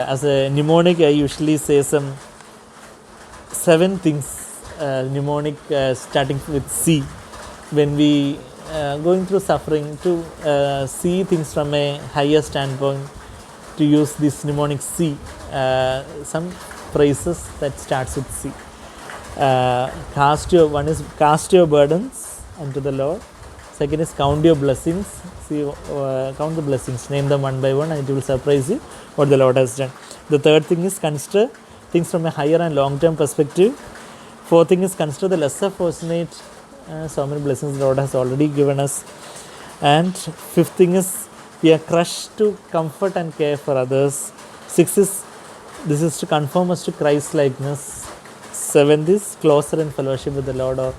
As a mnemonic, I usually say some 7 things, mnemonic starting with C. When we going through suffering, to see things from a higher standpoint, to use this mnemonic C. Some phrases that starts with C. One is cast your burdens unto the Lord. Second is count your blessings. See, count the blessings, name them one by one, and it will surprise you what the Lord has done. The third thing is consider things from a higher and long-term perspective. Fourth thing is consider the lesser fortunate. So many blessings the Lord has already given us. And fifth thing is we are crushed to comfort and care for others. Sixth is this is to conform us to Christ likeness. Seventh is closer in fellowship with the Lord, or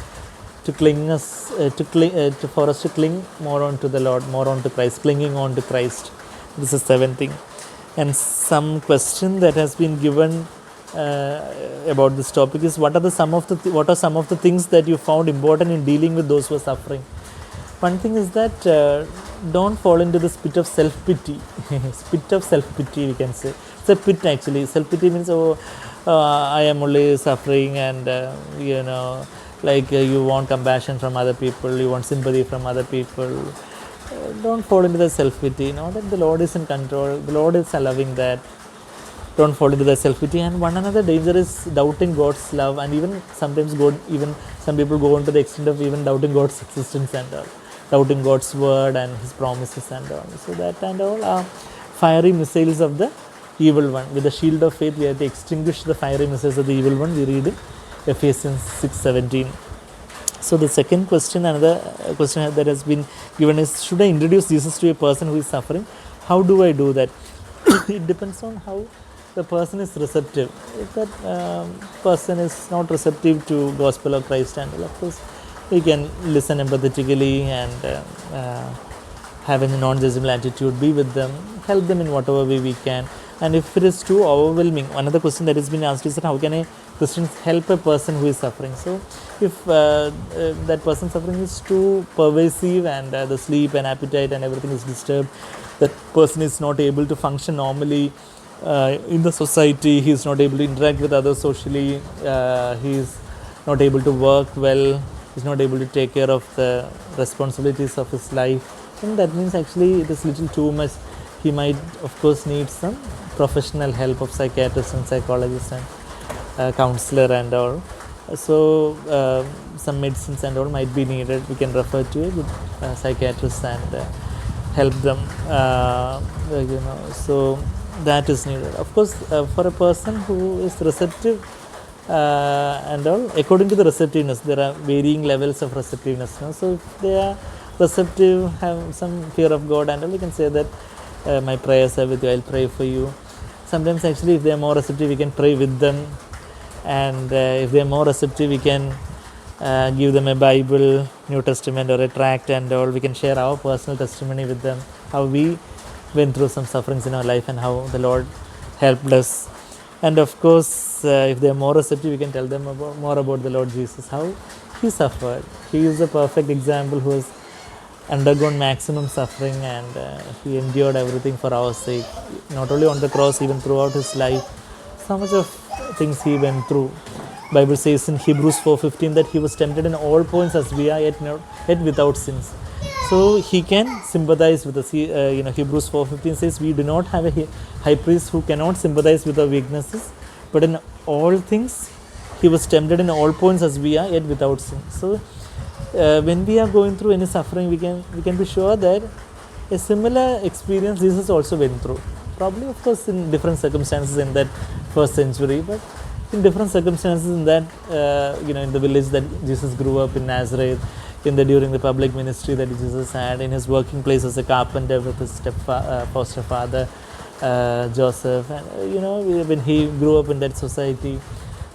to cling us for us to cling more on to the Lord, more on to Christ, clinging on to Christ. This is seventh thing. And some question that has been given about this topic is what are some of the things that you found important in dealing with those who are suffering. One thing is that don't fall into the pit of self-pity. Pit of self-pity, we can say. It's a pit actually. Self-pity means, I am only suffering, and you want compassion from other people, you want sympathy from other people. Don't fall into the self-pity. Know that the Lord is in control, the Lord is allowing that. Don't fall into the self-pity. And one another danger is doubting God's love, and even sometimes some people go on to the extent of even doubting God's existence and all, doubting God's word and His promises and all. So that and all are fiery missiles of the evil one. With the shield of faith, we have to extinguish the fiery missiles of the evil one. We read in Ephesians 6:17. So the second question, another question that has been given is, should I introduce Jesus to a person who is suffering? How do I do that? It depends on how the person is receptive. If that person is not receptive to gospel of Christ, and of course we can listen empathetically and have a non-judgmental attitude, be with them, help them in whatever way we can. And if it is too overwhelming, another question that has been asked is that how can a Christian help a person who is suffering? So if that person suffering is too pervasive, and the sleep and appetite and everything is disturbed, that person is not able to function normally in the society, he is not able to interact with others socially, he is not able to work well, he is not able to take care of the responsibilities of his life, and that means actually it is little too much. He might of course need some professional help of psychiatrists and psychologists and counselor and all. So some medicines and all might be needed. We can refer to it with psychiatrists and help them, so that is needed. Of course, for a person who is receptive and all, according to the receptiveness, there are varying levels of receptiveness. So if they are receptive, have some fear of God and all, we can say that my prayers are with you, I'll pray for you. Sometimes actually if they are more receptive, we can pray with them, and if they are more receptive, we can give them a Bible, New Testament or a tract and all. We can share our personal testimony with them, how we went through some sufferings in our life and how the Lord helped us. And of course, if they are more receptive, we can tell them more about the Lord Jesus, how He suffered. He is a perfect example who has undergone maximum suffering, and He endured everything for our sake, not only on the cross, even throughout His life. So much of things He went through. Bible says in Hebrews 4:15 that He was tempted in all points as we are, yet without sins. So He can sympathize with us. Hebrews 4:15 says we do not have a high priest who cannot sympathize with our weaknesses, but in all things He was tempted in all points as we are, yet without sin. So when we are going through any suffering, we can be sure that a similar experience Jesus also went through. Probably, of course, in different circumstances in that first century, but in different circumstances in that, in the village that Jesus grew up in Nazareth, during the public ministry that Jesus had, in his working place as a carpenter with his foster father, Joseph, and when he grew up in that society,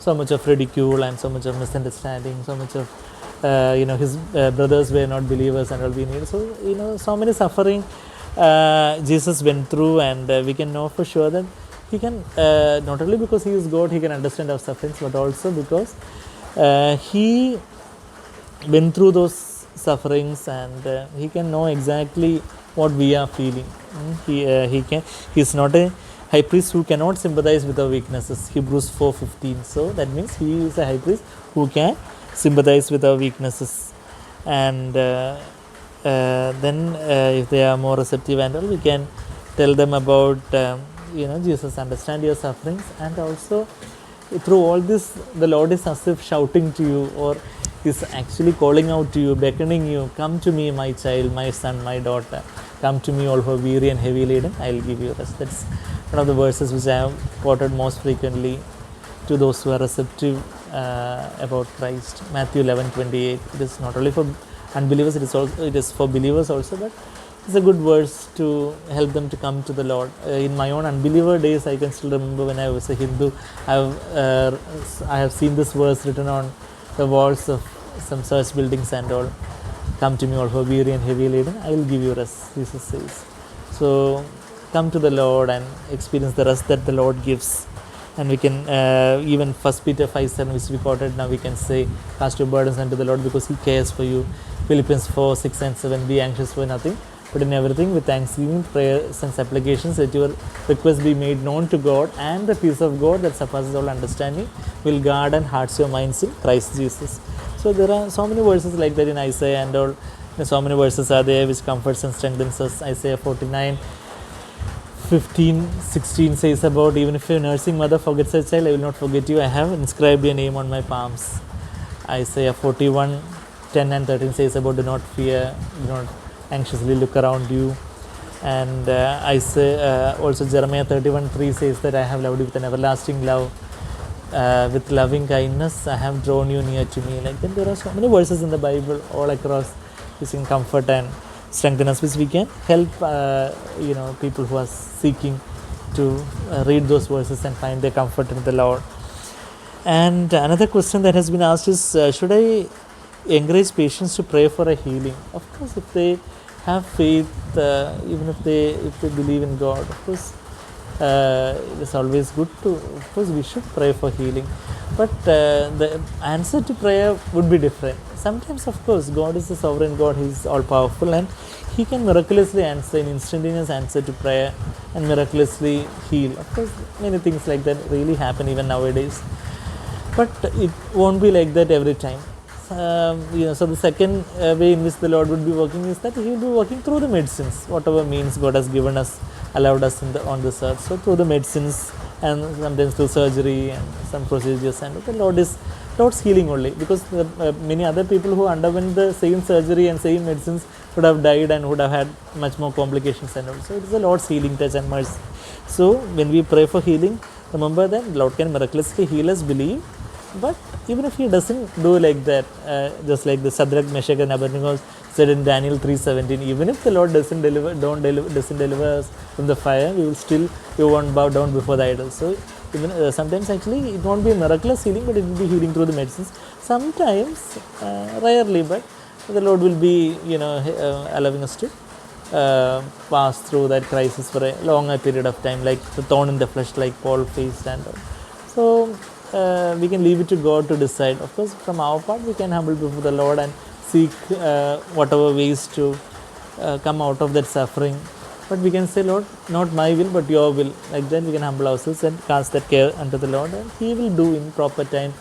so much of ridicule and so much of misunderstanding, so much of his brothers were not believers and all we need. So so many suffering Jesus went through, and we can know for sure that He can, not only because He is God, He can understand our sufferings, but also because He went through those sufferings, and He can know exactly what we are feeling. He is not a high priest who cannot sympathize with our weaknesses. Hebrews 4:15. So that means he is a high priest who can sympathize with our weaknesses. And then if they are more receptive and all, we can tell them about Jesus, understand your sufferings. And also through all this, the Lord is as if shouting to you, or is actually calling out to you, beckoning you, come to me, my child, my son, my daughter, come to me all who are weary and heavy laden, I will give you rest. That's one of the verses which I have quoted most frequently to those who are receptive about Christ. Matthew 11:28. It is not only for unbelievers, it is for believers also, but it's a good verse to help them to come to the Lord. In my own unbeliever days, I can still remember when I was a Hindu, I have seen this verse written on the walls of some church buildings and all. Come to me all who are weary and heavy laden, I will give you rest, Jesus says. So come to the Lord and experience the rest that the Lord gives. And we can even 1 Peter 5:7, which we quoted, now we can say, cast your burdens unto the Lord because he cares for you. Philippians 4:6 and 7, be anxious for nothing, but in everything with thanksgiving, prayers and supplications, let your requests be made known to God, and the peace of God that surpasses all understanding will guard and hearts your minds in Christ Jesus. So there are so many verses like that in Isaiah and all. So many verses are there which comforts and strengthens us. Isaiah 49:15-16 says about, even if your nursing mother forgets her child, I will not forget you. I have inscribed your name on my palms. Isaiah 41:10 and 13 says about, do not fear, do not anxiously look around you. And also Jeremiah 31:3 says that I have loved you with an everlasting love. With loving kindness I have drawn you near to me. Like that, there are so many verses in the Bible all across which can comfort and strengthen us, which we can help people who are seeking to read those verses and find their comfort in the Lord. And another question that has been asked is, should I encourage patients to pray for a healing? Of course, if they have faith, even if they believe in God, of course it is always good to, of course we should pray for healing, but the answer to prayer would be different. Sometimes, of course, God is the sovereign God, he is all powerful, and he can miraculously answer, an instantaneous answer to prayer, and miraculously heal. Of course, many things like that really happen even nowadays, but it won't be like that every time. So the second way in which the Lord would be working is that he will be working through the medicines, whatever means God has given us, allowed us on this earth. So through the medicines, and sometimes through surgery and some procedures, and the Lord's healing only, because many other people who underwent the same surgery and same medicines would have died and would have had much more complications and all. So it is the Lord's healing touch and mercy. So when we pray for healing, remember that the Lord can miraculously heal us, believe. But even if he doesn't do like that, just like the Shadrach, Meshach and Abednego said in Daniel 3:17, even if the Lord doesn't deliver us from the fire, we won't bow down before the idols. So even sometimes actually it won't be a miraculous healing, but it will be healing through the medicines. Sometimes, rarely, but the Lord will be allowing us to pass through that crisis for a longer period of time, like the thorn in the flesh, like Paul faced and all. So we can leave it to God to decide. Of course, from our part, we can humble before the Lord and seek whatever ways to come out of that suffering. But we can say, Lord, not my will, but your will. Like that, we can humble ourselves and cast that care unto the Lord, and he will do in proper time.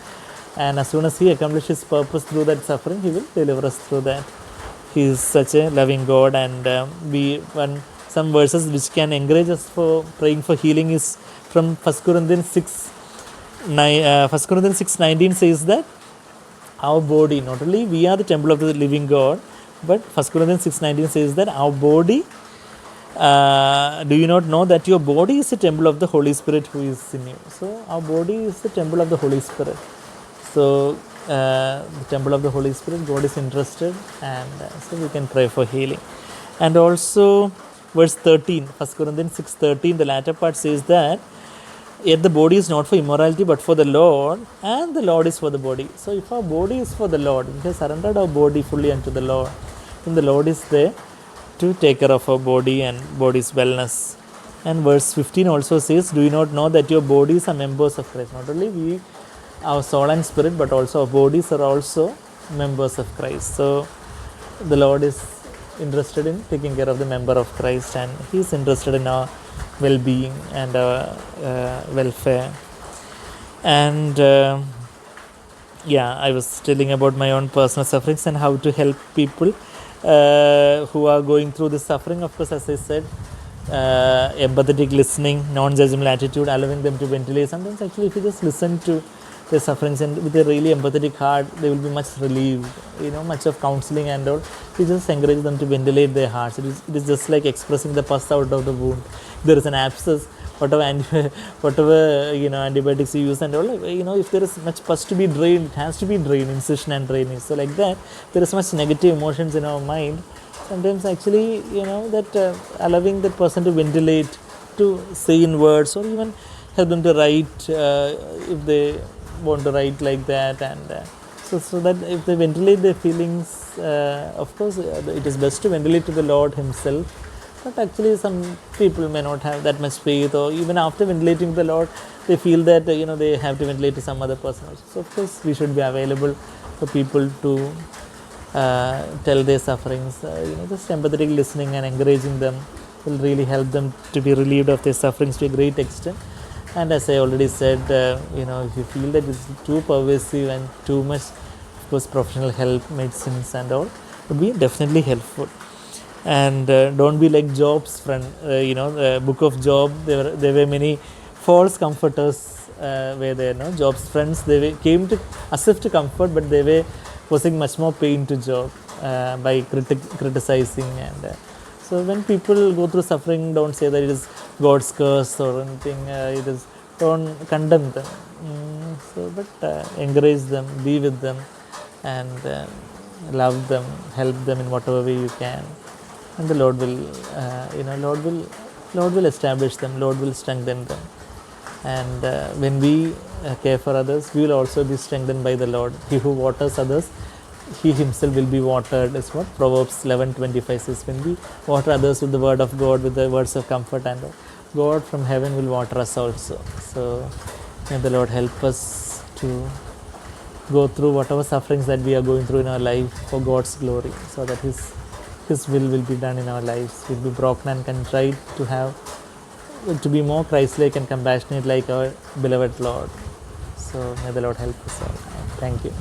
And as soon as he accomplishes his purpose through that suffering, he will deliver us through that. He is such a loving God, and some verses which can encourage us for praying for healing is from 1 Corinthians 6:19 says that our body, not only we are the temple of the living God, but 1 Corinthians 6:19 says that our body, do you not know that your body is the temple of the Holy Spirit who is in you? So our body is the temple of the Holy Spirit. So the temple of the Holy Spirit, God is interested, and so we can pray for healing. And also verse 13, 1 Corinthians 6:13, the latter part says that, yet the body is not for immorality but for the Lord, and the Lord is for the body. So if our body is for the Lord, we have surrendered our body fully unto the Lord, then the Lord is there to take care of our body and body's wellness. And verse 15 also says, do you not know that your bodies are members of Christ? Not only our soul and spirit, but also our bodies are also members of Christ. So the Lord is interested in taking care of the member of Christ, and he is interested in our well-being and our welfare. And yeah, I was telling about my own personal sufferings and how to help people who are going through this suffering. Of course, as I said, empathetic listening, non-judgmental attitude, allowing them to ventilate. Sometimes actually if you just listen to their sufferings and with a really empathetic heart, they will be much relieved. Much of counseling and all, we just encourage them to ventilate their hearts. It is just like expressing the pus out of the wound. There is an abscess, whatever antibiotics you use and all, if there is much pus to be drained, it has to be drained, incision and drainage. So like that, there is much negative emotions in our mind. Sometimes actually, that allowing that person to ventilate, to say in words, or even help them to write if they want to write like that. And so that if they ventilate their feelings, of course, it is best to ventilate to the Lord Himself. But actually, some people may not have that much faith, or even after ventilating to the Lord, they feel that they have to ventilate to some other person also. So of course, we should be available for people to tell their sufferings. Just empathetic listening and encouraging them will really help them to be relieved of their sufferings to a great extent. And as I already said, if you feel that it's too pervasive and too much, of course, professional help, medicines and all would be definitely helpful. And don't be like Job's friend. Book of Job, there were many false comforters were there. Job's friends, came to as if to comfort, but they were causing much more pain to Job by criticizing. And so when people go through suffering, don't say that it is God's curse or anything. Don't condemn them. But encourage them, be with them, and love them, help them in whatever way you can. And the Lord will, Lord will establish them. Lord will strengthen them. And when we care for others, we will also be strengthened by the Lord. He who waters others, he himself will be watered, is what Proverbs 11:25 says. When we water others with the word of God, with the words of comfort, and God from heaven will water us also. So may the Lord help us to go through whatever sufferings that we are going through in our life for God's glory, so that His will be done in our lives. We'll be broken and contrite to be more Christ-like and compassionate like our beloved Lord. So may the Lord help us all. Thank you.